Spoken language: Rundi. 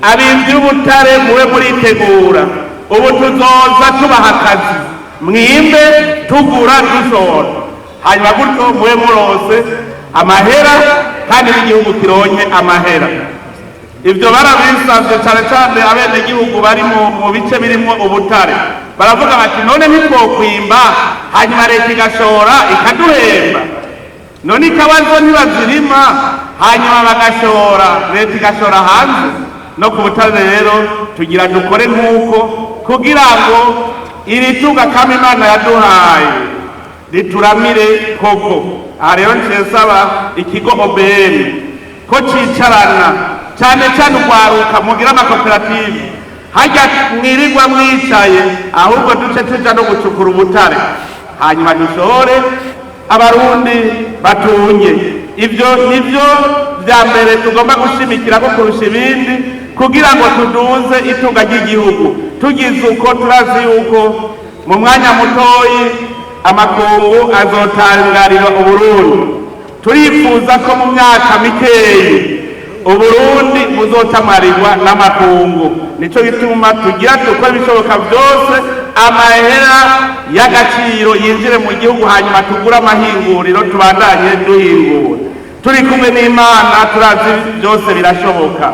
abimvyi b'ubutare mube muritegura ubu tuzoza tubaha akazi mwimbe tugura dushora hanyuma gutyo mube murose amahera kandi n'igihugu kironke amahera. Ivyo barabisavye cane cane abenegihugu bari mu bice birimwo ubutare baravuga bati none ntitwokwimba hanyuma leta igashora ikaduhemba, none ikabazo ntibazirima hanyuma bagashora leta igashora hanze. No ku butare rero tugira dukore nk'uko kugira ngo iri tunga kama Imana yaduhaye rituramire koko. Aha rero nsaba ikigo OBM ko cicarana cane cane urwaruka mugira amakoperative harya mwirirwa mwicaye ahubwo duce tuja no gucukura ubutare hanyuma dushore abarundi batunye. Ivyo nivyo vya mbere tugomba gushimikira ko kurusha ibindi kugira ngo tuduze itunga ry'igihugu. Tugize uko turazi yuko mu mwanya mutoyi amakungu azotangarira Uburundi. Turifuza ko mu myaka mikeyi Uburundi buzotamarirwa n'amakungu. Nico gituma tugira dukora ibishoboka vyose amahera y'agaciro yinjire mu gihugu hanyuma tugura amahinguriro tubandanye duhingura. Turi kumwe n'Imana turazi byose birashoboka.